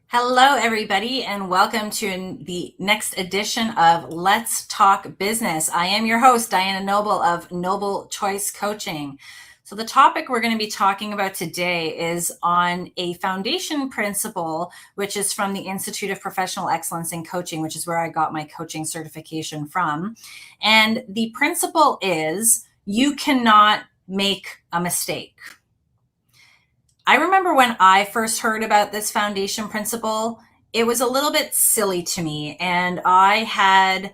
Hello, everybody, and welcome to the next edition of Let's Talk Business. I am your host, Diana Noble of Noble Choice Coaching. So the topic we're going to be talking about today is on a foundation principle, which is from the Institute of Professional Excellence in Coaching, which is where I got my coaching certification from. And the principle is you cannot make a mistake. I remember when I first heard about this foundation principle, it was a little bit silly to me. And I had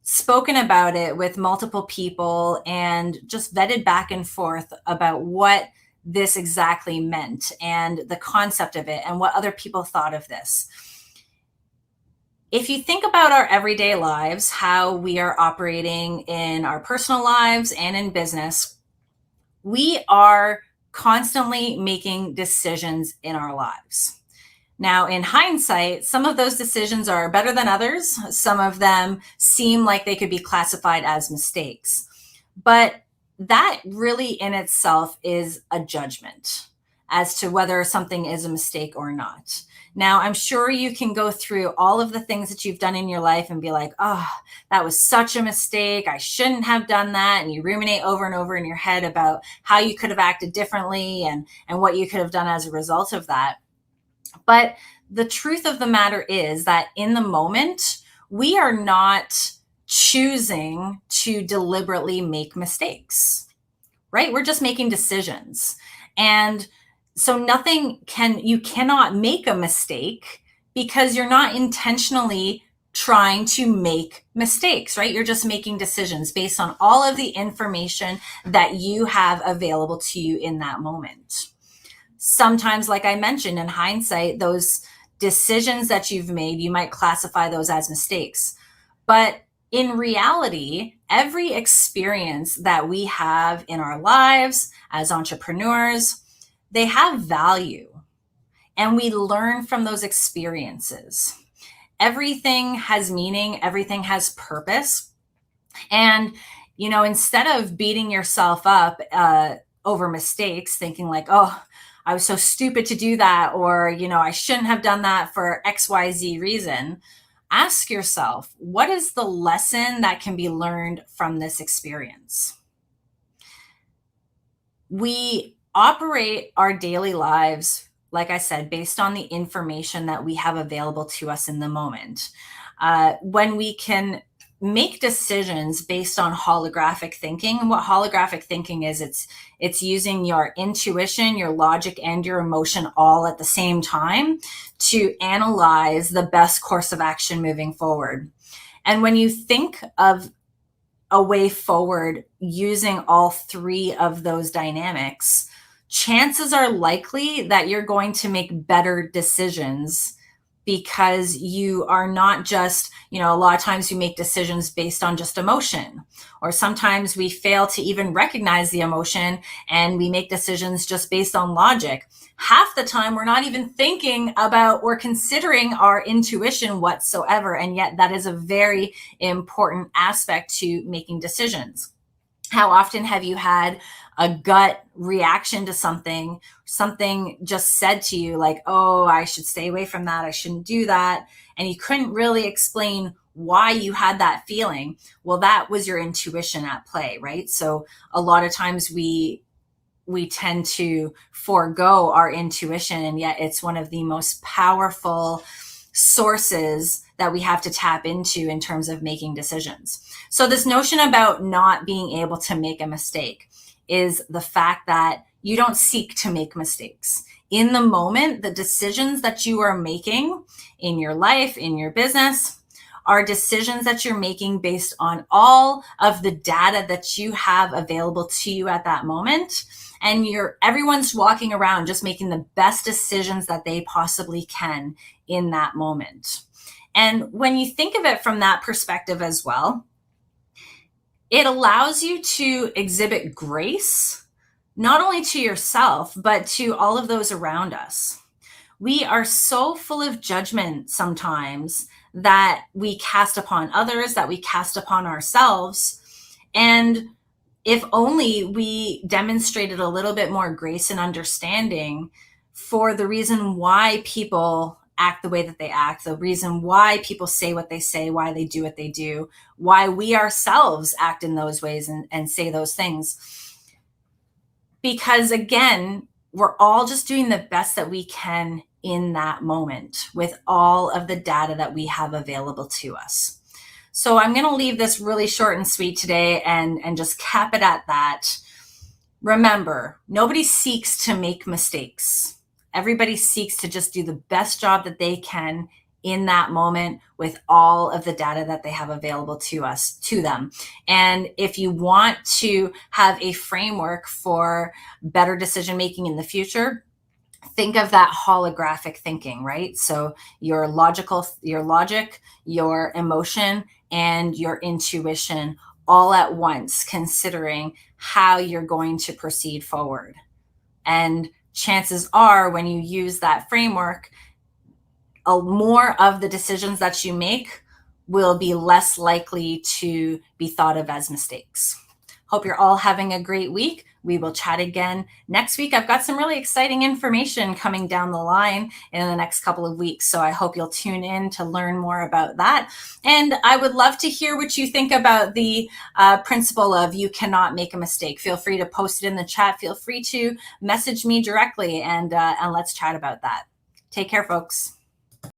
spoken about it with multiple people and just vetted back and forth about what this exactly meant and the concept of it and what other people thought of this. If you think about our everyday lives, how we are operating in our personal lives and in business, we are constantly making decisions in our lives. Now, in hindsight, some of those decisions are better than others. Some of them seem like they could be classified as mistakes. But that really in itself is a judgment as to whether something is a mistake or not. Now, I'm sure you can go through all of the things that you've done in your life and be like, oh, that was such a mistake. I shouldn't have done that. And you ruminate over and over in your head about how you could have acted differently and what you could have done as a result of that. But the truth of the matter is that in the moment, we are not choosing to deliberately make mistakes, right? We're just making decisions. And so you cannot make a mistake because you're not intentionally trying to make mistakes, right? You're just making decisions based on all of the information that you have available to you in that moment. Sometimes, like I mentioned, in hindsight, those decisions that you've made, you might classify those as mistakes. But in reality, every experience that we have in our lives as entrepreneurs, they have value, and we learn from those experiences. Everything has meaning, everything has purpose. And, instead of beating yourself up over mistakes, thinking like, oh, I was so stupid to do that, or, I shouldn't have done that for XYZ reason, ask yourself, what is the lesson that can be learned from this experience? We operate our daily lives, like I said, based on the information that we have available to us in the moment. When we can make decisions based on holographic thinking, and what holographic thinking is, it's using your intuition, your logic, and your emotion all at the same time to analyze the best course of action moving forward. And when you think of a way forward using all three of those dynamics, chances are likely that you're going to make better decisions because you are not just, a lot of times we make decisions based on just emotion, or sometimes we fail to even recognize the emotion and we make decisions just based on logic. Half the time we're not even thinking about or considering our intuition whatsoever, and yet that is a very important aspect to making decisions. How often have you had a gut reaction to something just said to you like, oh, I should stay away from that, I shouldn't do that, and you couldn't really explain why you had that feeling? Well, that was your intuition at play, right? So a lot of times we tend to forego our intuition, and yet it's one of the most powerful sources that we have to tap into in terms of making decisions. So this notion about not being able to make a mistake is the fact that you don't seek to make mistakes. In the moment, the decisions that you are making in your life, in your business, are decisions that you're making based on all of the data that you have available to you at that moment. And everyone's walking around just making the best decisions that they possibly can in that moment. And when you think of it from that perspective as well, it allows you to exhibit grace, not only to yourself, but to all of those around us. We are so full of judgment sometimes that we cast upon others, that we cast upon ourselves. And if only we demonstrated a little bit more grace and understanding for the reason why people act the way that they act, the reason why people say what they say, why they do what they do, why we ourselves act in those ways and say those things. Because again, we're all just doing the best that we can in that moment with all of the data that we have available to us. So I'm going to leave this really short and sweet today and just cap it at that. Remember, nobody seeks to make mistakes. Everybody seeks to just do the best job that they can in that moment with all of the data that they have available to them. And if you want to have a framework for better decision making in the future, think of that holographic thinking, right? So your logic, your emotion, and your intuition all at once, considering how you're going to proceed forward. And chances are, when you use that framework, more of the decisions that you make will be less likely to be thought of as mistakes. Hope you're all having a great week. We will chat again next week. I've got some really exciting information coming down the line in the next couple of weeks, so I hope you'll tune in to learn more about that. And I would love to hear what you think about the principle of you cannot make a mistake. Feel free to post it in the chat. Feel free to message me directly, and let's chat about that. Take care, folks.